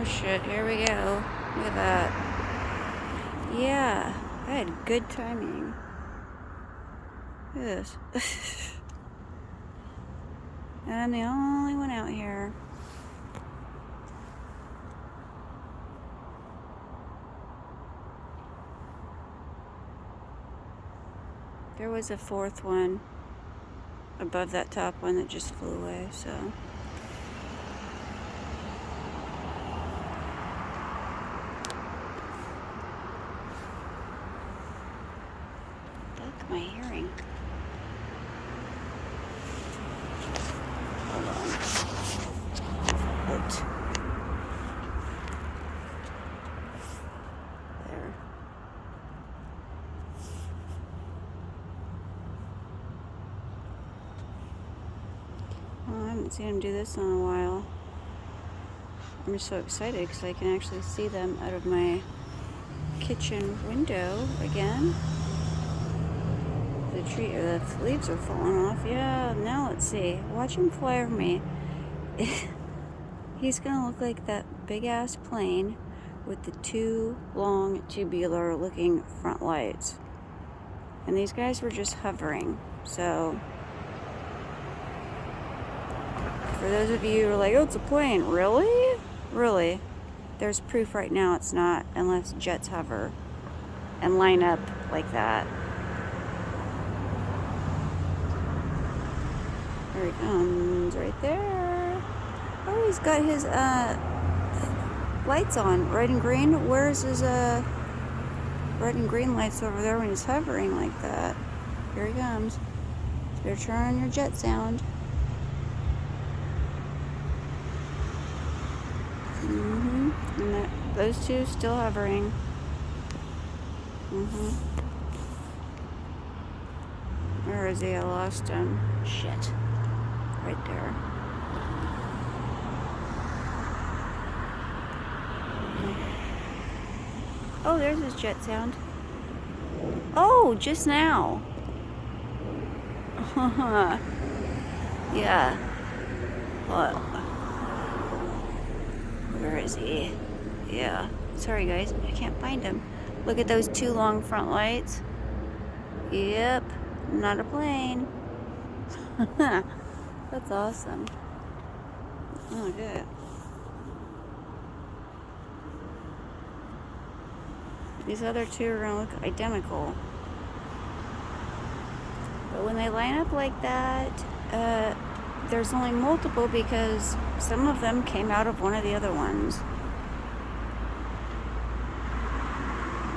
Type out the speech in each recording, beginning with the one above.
shit, here we go. Look at that. Yeah, I had good timing. Look at this. And I'm the only one out here. There was a fourth one above that top one that just flew away, so. Fuck my hearing. Hold on. It. There. Well, I haven't seen him do this in a while. I'm just so excited because I can actually see them out of my kitchen window again. The leaves are falling off. Yeah, now let's see. Watch him fly over me. He's gonna look like that big ass plane with the two long tubular looking front lights. And these guys were just hovering. So for those of you who are like, oh, it's a plane. Really? Really? There's proof right now it's not, unless jets hover and line up like that. There he comes, right there. Oh, he's got his lights on, red and green. Where's his red and green lights over there when he's hovering like that? Here he comes. Better turn on your jet sound. And those two still hovering. Where is he? I lost him. Shit. Right there. Oh, there's his jet sound. Oh, just now. Yeah. What? Where is he? Yeah. Sorry, guys. I can't find him. Look at those two long front lights. Yep. Not a plane. That's awesome. Oh, good. These other two are gonna look identical. But when they line up like that, there's only multiple because some of them came out of one of the other ones.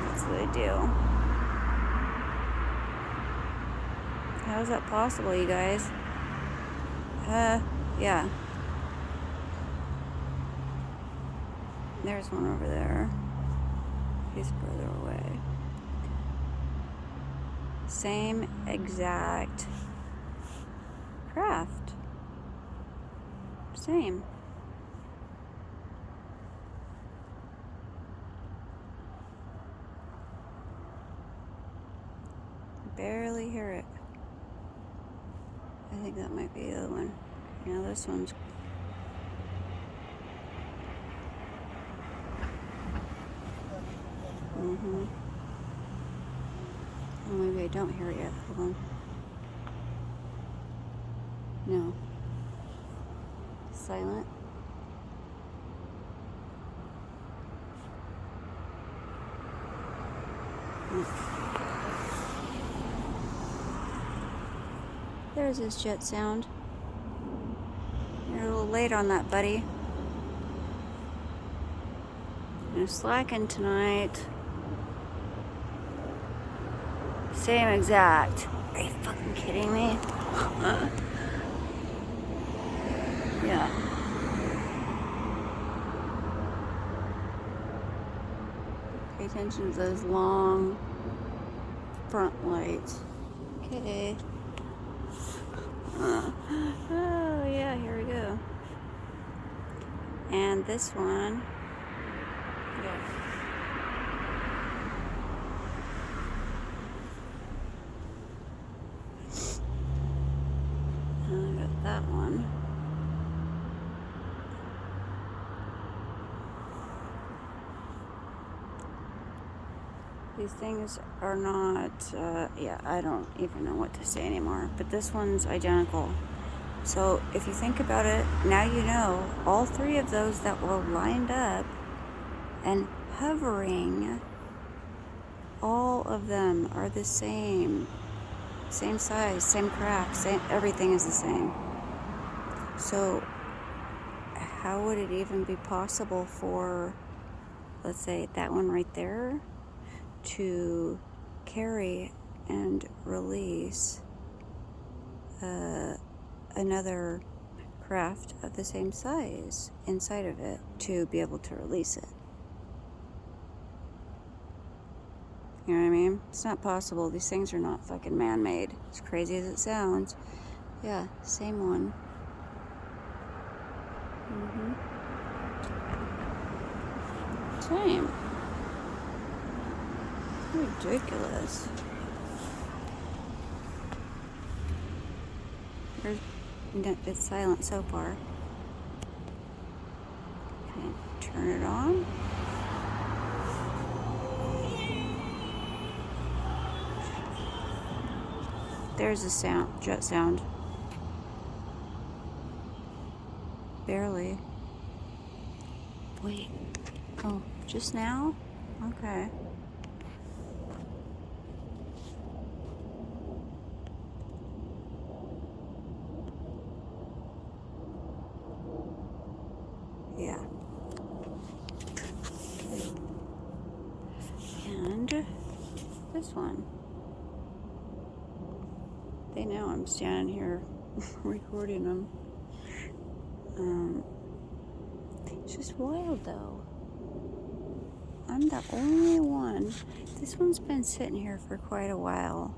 That's what they do. How is that possible, you guys? Yeah. There's one over there. He's further away. Same exact craft. Same. Barely hear it. I think that might be the other one. Yeah, this one's. Oh, maybe I don't hear it yet. Hold on. No. Silent. There's his jet sound. You're a little late on that, buddy. You're slacking tonight. Same exact. Are you fucking kidding me? Yeah. Pay attention to those long front lights. Okay. Oh, yeah, here we go. And this one. Yeah. I got that one. These things are not, yeah, I don't even know what to say anymore. But this one's identical. So if you think about it, now you know all three of those that were lined up and hovering, all of them are the same. Same size, same craft, same, everything is the same. So how would it even be possible for, let's say, that one right there to carry and release another craft of the same size inside of it to be able to release it? You know what I mean? It's not possible. These things are not fucking man-made. As crazy as it sounds. Yeah, same one. Same. Ridiculous. It's silent so far. Can I turn it on? There's a sound, jet sound. Barely. Wait. Oh, just now? Okay. Yeah. And this one. They know I'm standing here recording them. It's just wild though. I'm the only one. This one's been sitting here for quite a while.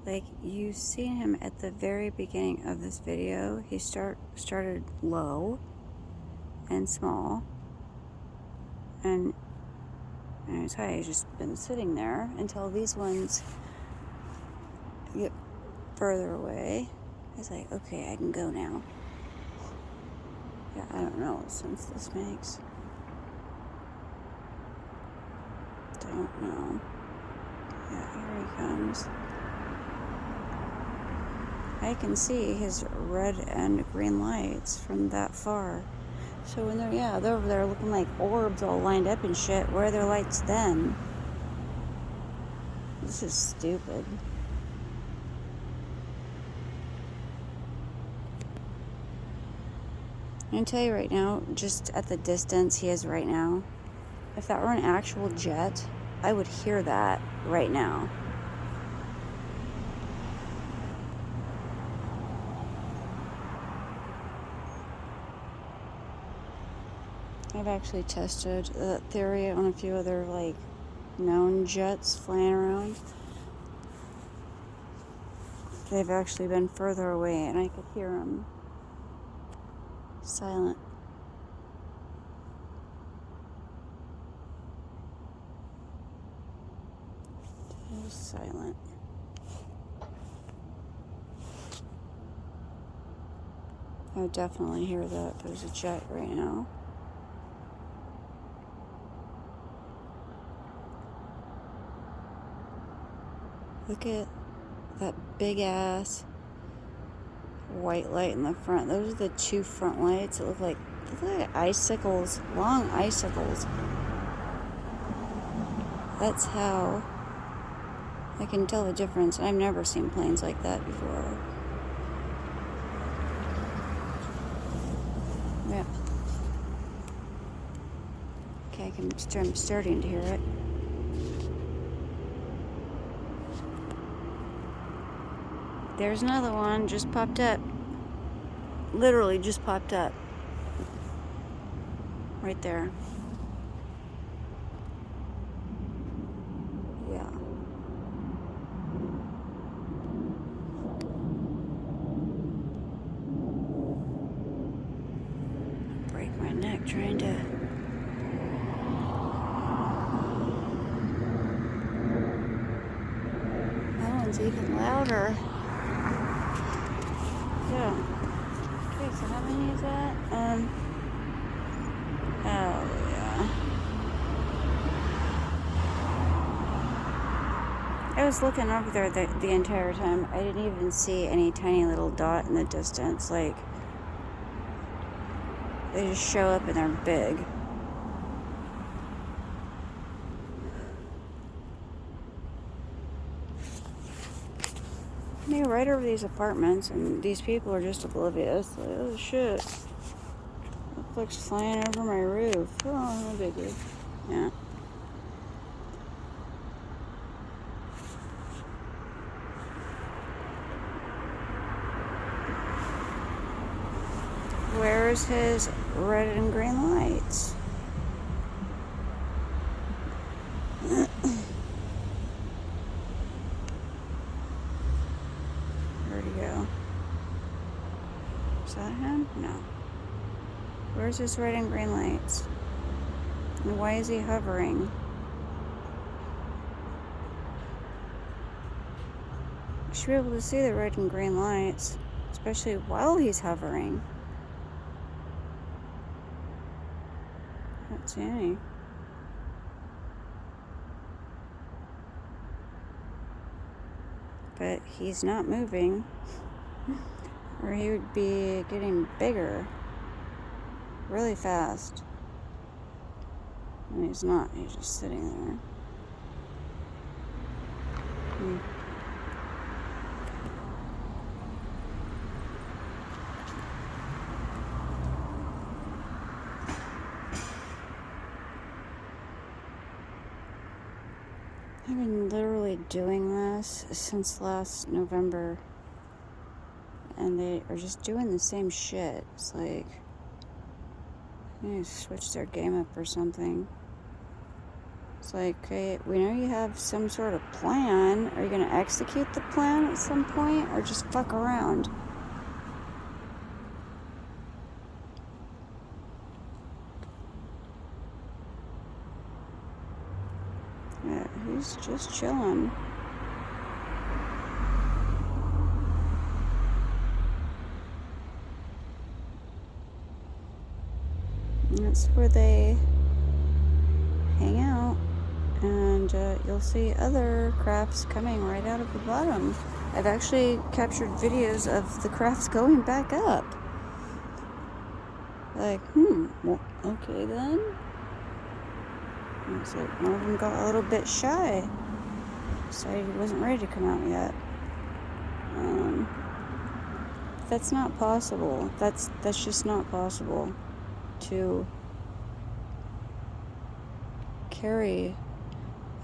Like, you've seen him at the very beginning of this video. He started low and small. And I tell you, he's just been sitting there until these ones get further away. I was like, okay, I can go now. Yeah, I don't know what sense this makes. Don't know. Yeah, here he comes. I can see his red and green lights from that far. So when they're over there looking like orbs all lined up and shit. Where are their lights then? This is stupid. I can tell you right now, just at the distance he is right now, if that were an actual jet, I would hear that right now. I've actually tested that theory on a few other, like, known jets flying around. They've actually been further away, and I could hear them. Silent. Just silent. I would definitely hear that if there's a jet right now. Look at that big ass white light in the front. Those are the two front lights. It look like icicles, long icicles. That's how I can tell the difference. I've never seen planes like that before. Yeah. Okay, I'm starting to hear it. There's another one, just popped up. Literally just popped up. Right there. Yeah. Break my neck trying to... That one's even louder. Yeah. Okay, so how many is that? yeah. I was looking over there the entire time. I didn't even see any tiny little dot in the distance. Like, they just show up and they're big. They're right over these apartments, and these people are just oblivious. Like, oh shit. That looks flying over my roof. Oh, no biggie. Yeah. Where's his red and green lights? Where'd he go? Is that him? No. Where's his red and green lights? And why is he hovering? You should be able to see the red and green lights, especially while he's hovering. I don't see any. But he's not moving, or he would be getting bigger really fast. And he's not, he's just sitting there. I've been literally doing this since last November, and they are just doing the same shit. It's like, they need to switch their game up or something. It's like, okay, we know you have some sort of plan. Are you going to execute the plan at some point, or just fuck around? Yeah, he's just chilling. And that's where they hang out, and you'll see other crafts coming right out of the bottom. I've actually captured videos of the crafts going back up. Like, well, okay then. It's like one of them got a little bit shy. Decided he wasn't ready to come out yet. That's not possible. That's just not possible to carry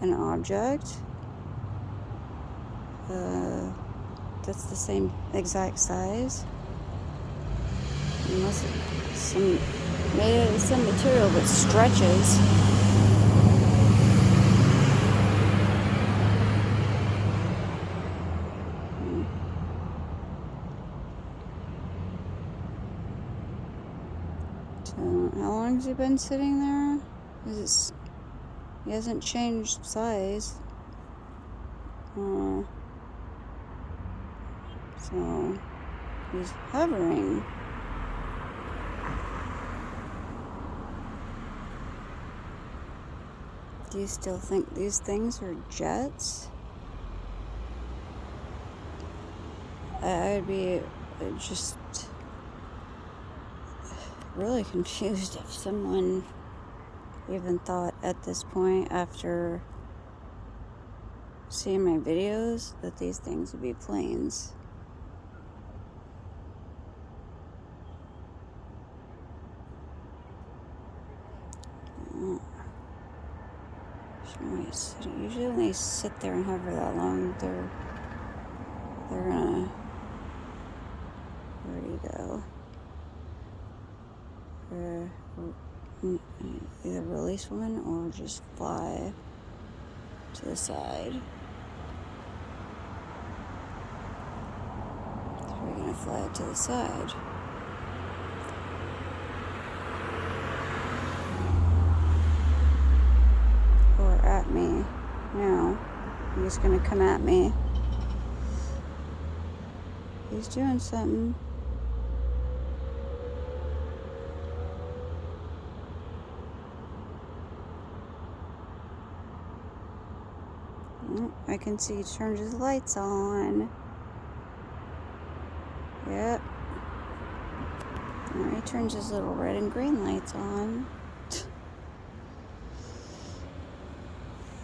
an object that's the same exact size, unless it's made out of some material that stretches. So, how long has he been sitting there? He hasn't changed size. So, he's hovering. Do you still think these things are jets? I'd be just really confused if someone even thought at this point, after seeing my videos, that these things would be planes. Usually when they sit there and hover that long, they're gonna, where do you go? Either release one or just fly to the side. So we're gonna fly to the side. Or at me. Now, he's gonna come at me. He's doing something. Oh, I can see he turned his lights on. Yep. He turns his little red and green lights on.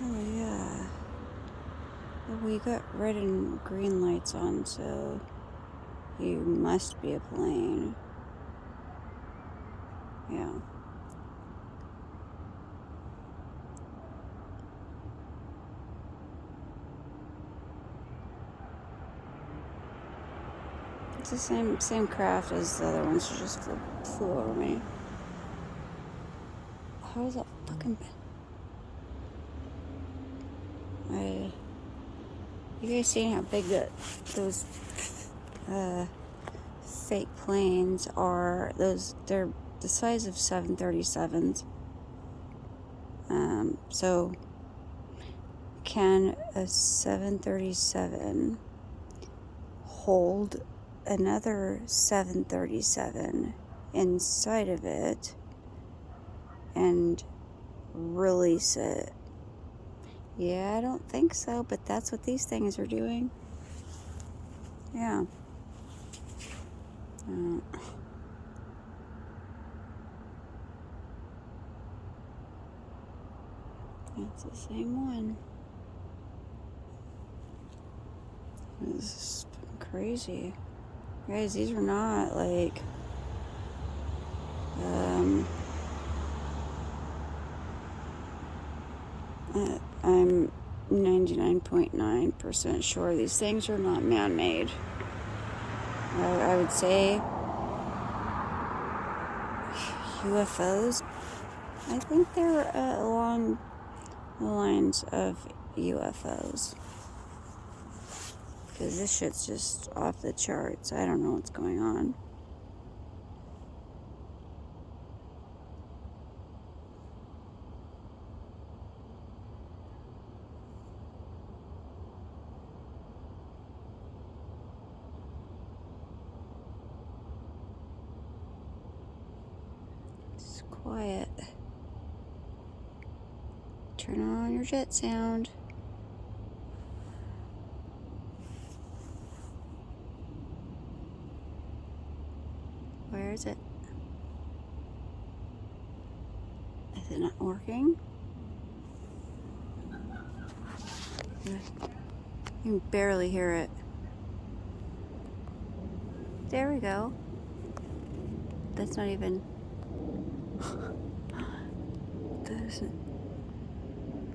Oh yeah. Well, you got red and green lights on, so you must be a plane. Yeah. It's the same craft as the other ones, just flew over me. How is that fucking... You guys seen how big those fake planes are? They're the size of 737s. So can a 737 hold another 737 inside of it and release it? Yeah, I don't think so, but that's what these things are doing. Yeah. That's the same one. This is crazy. Guys, these are not like... I'm 99.9% sure these things are not man-made. I would say UFOs. I think they're along the lines of UFOs. Because this shit's just off the charts. I don't know what's going on. It's quiet. Turn on your jet sound. Where is it? Is it not working? You can barely hear it. There we go. That's not even...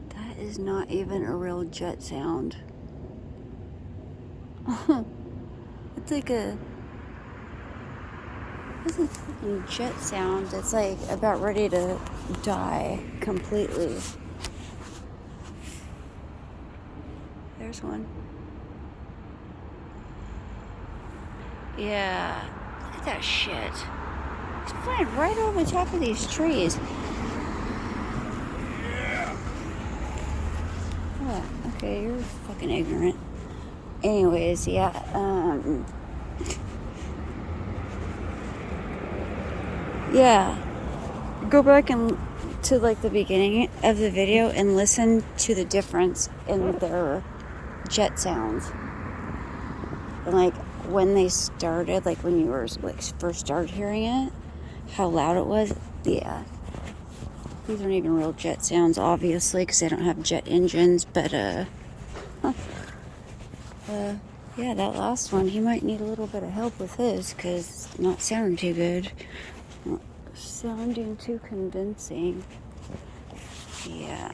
That is not even a real jet sound. It's like a... It's a fucking jet sound that's like about ready to die completely. There's one. Yeah. Look at that shit. It's flying right over the top of these trees. Oh, okay, you're fucking ignorant. Anyways, yeah, yeah. Go back and to like the beginning of the video and listen to the difference in their jet sounds. And like when they started, like when you were like first started hearing it, how loud it was. Yeah. These aren't even real jet sounds, obviously, because they don't have jet engines, but yeah, that last one, he might need a little bit of help with his, because it's not sounding too good. Not sounding too convincing. Yeah.